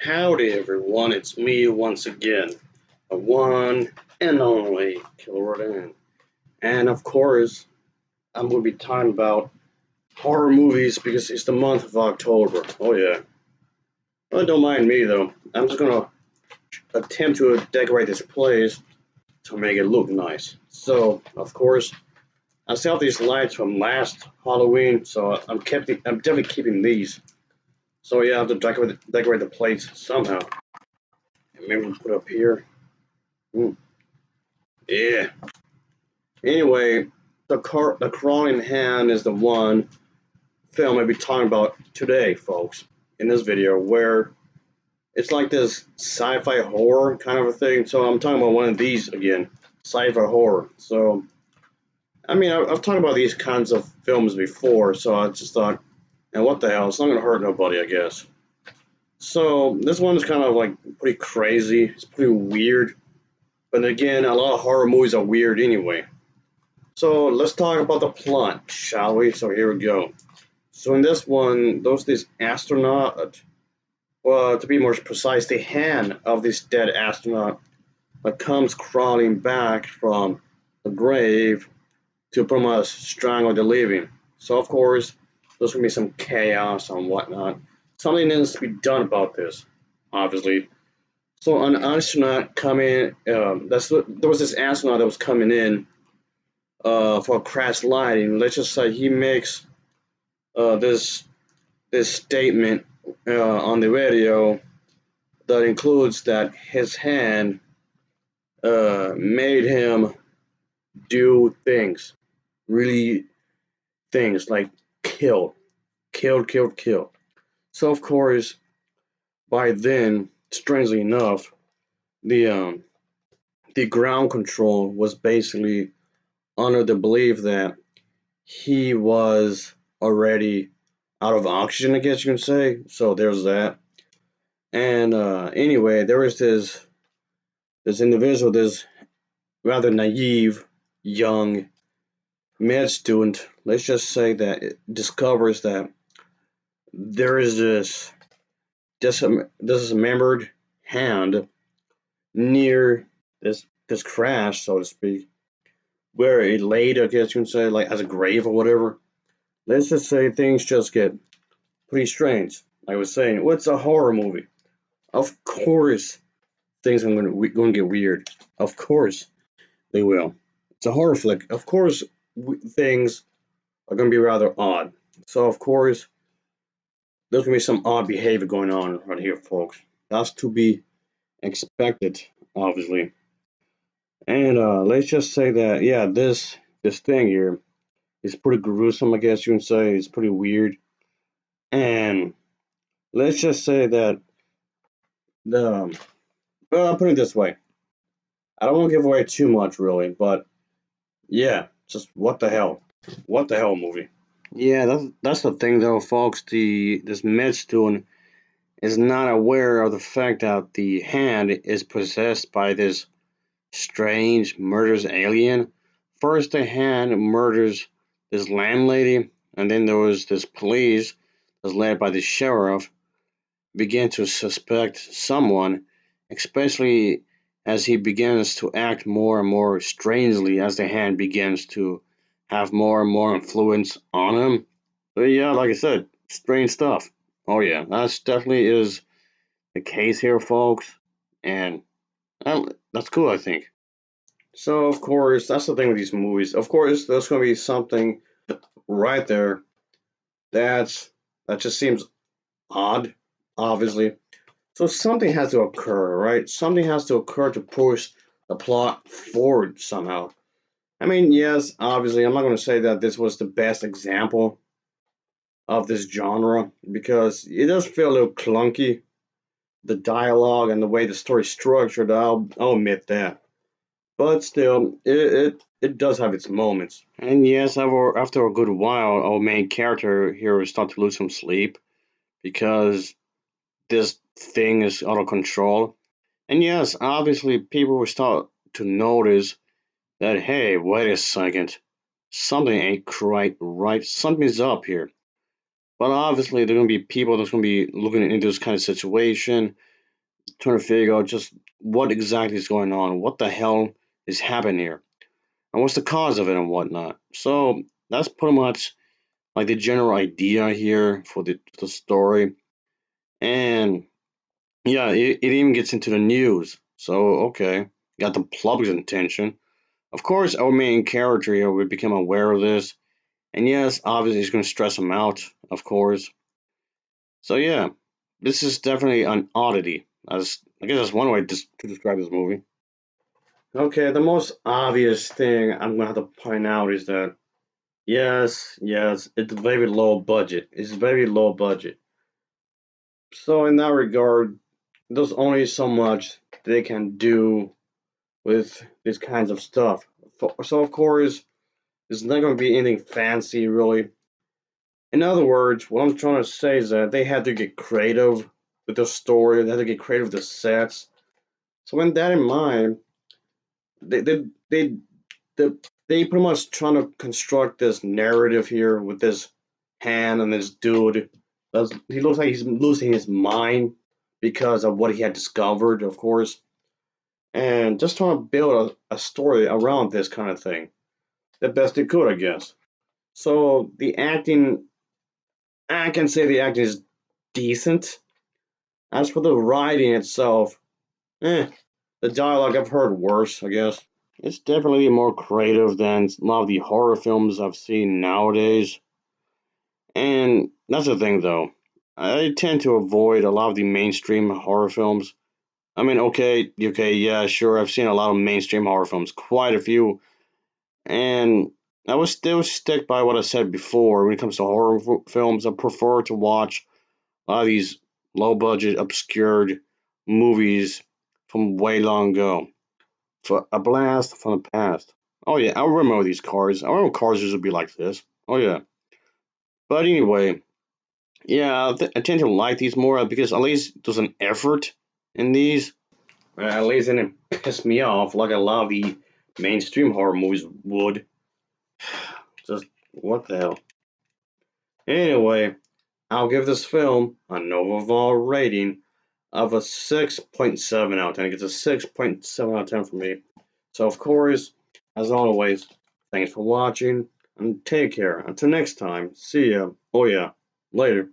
Howdy everyone, it's me once again, the one and only Killer. And of course, I'm going to be talking about horror movies because it's the month of October. Oh yeah. Well, don't mind me though. I'm just going to attempt to decorate this place to make it look nice. So, of course, I still have these lights from last Halloween, so I'm definitely keeping these. So yeah, I have to decorate the place somehow. And maybe we'll put it up here. Ooh, yeah. Anyway, the Crawling Hand is the one film I'll be talking about today, folks, in this video, where it's like this sci-fi horror kind of a thing. So I'm talking about one of these again, sci-fi horror. So I mean, I've talked about these kinds of films before, so I just thought, and what the hell, it's not gonna hurt nobody, I guess. So this one is kind of like pretty crazy. It's pretty weird, but again, a lot of horror movies are weird anyway. So let's talk about the plot, shall we? So here we go. So in this one, there's this astronaut, well, to be more precise, the hand of this dead astronaut that comes crawling back from the grave to pretty much strangle the living. So of course, there's gonna be some chaos and whatnot. Something needs to be done about this, obviously. So an astronaut coming, there was this astronaut that was coming in for crash landing. Let's just say he makes this statement on the radio that includes that his hand made him do things, really things like kill, kill. So of course, by then, strangely enough, the um, the ground control was basically under the belief that he was already out of oxygen, I guess you can say. So there's that. And anyway, there was this individual, this rather naive young med student. Let's just say that it discovers that there is this dismembered hand near this crash, so to speak, where it laid, I guess you can say, like as a grave or whatever. Let's just say things just get pretty strange. Like I was saying, what's a horror movie? Of course, things are going to get weird. Of course, they will. It's a horror flick. Of course, things are going to be rather odd. So, of course, there's going to be some odd behavior going on right here, folks. That's to be expected, obviously. And let's just say that, yeah, this thing here is pretty gruesome, I guess you can say. It's pretty weird. And let's just say that the well, I'll put it this way. I don't want to give away too much, really, but yeah, just what the hell? What the hell movie? Yeah, that's the thing though, folks. This med student is not aware of the fact that the hand is possessed by this strange murderous alien. First, the hand murders this landlady, and then there was this police that's led by the sheriff begin to suspect someone, especially as he begins to act more and more strangely as the hand begins to have more and more influence on him. But yeah, like I said, strange stuff. Oh yeah, that's definitely is the case here, folks, and that's cool, I think. So of course, that's the thing with these movies. Of course, there's going to be something right there that's that just seems odd, obviously. So something has to occur, right? Something has to occur to push the plot forward somehow. I mean, yes, obviously, I'm not going to say that this was the best example of this genre because it does feel a little clunky. The dialogue and the way the story's structured, I'll admit that. But still, it does have its moments. And yes, after a good while, our main character here will start to lose some sleep because this thing is out of control. And yes, obviously, people will start to notice that, hey, wait a second, something ain't quite right, something's up here. But obviously, there are going to be people that's going to be looking into this kind of situation, trying to figure out just what exactly is going on, what the hell is happening here, and what's the cause of it and whatnot. So that's pretty much like the general idea here for the story. And yeah, it even gets into the news. So okay, got the public's attention. Of course, our main character here would become aware of this, and yes, obviously it's going to stress him out, of course. So yeah, this is definitely an oddity. As I guess that's one way to describe this movie. Okay, the most obvious thing I'm gonna have to point out is that yes, it's very low budget. It's very low budget. So in that regard, there's only so much they can do with these kinds of stuff. So of course, it's not gonna be anything fancy really. In other words, what I'm trying to say is that they had to get creative with the story. They had to get creative with the sets. So with that in mind, they they they they, they pretty much trying to construct this narrative here with this hand and this dude. He looks like he's losing his mind because of what he had discovered, of course, and just trying to build a story around this kind of thing the best they could, I guess. So the acting, I can say the acting is decent. As for the writing itself, the dialogue I've heard worse, I guess. It's definitely more creative than a lot of the horror films I've seen nowadays. And that's the thing, though. I tend to avoid a lot of the mainstream horror films. I mean, okay, yeah, sure, I've seen a lot of mainstream horror films, quite a few, and I would still stick by what I said before. When it comes to horror films, I prefer to watch a lot of these low-budget, obscured movies from way long ago. For a blast from the past. Oh yeah, I remember these cars. I remember cars used to be like this. Oh yeah. But anyway, yeah, I tend to like these more because at least there's an effort in these. At least it didn't piss me off like a lot of the mainstream horror movies would. Just what the hell. Anyway, I'll give this film an overall rating of a 6.7 out of 10. It gets a 6.7 out of 10 for me. So, of course, as always, thanks for watching and take care. Until next time, see ya. Oh, yeah, later.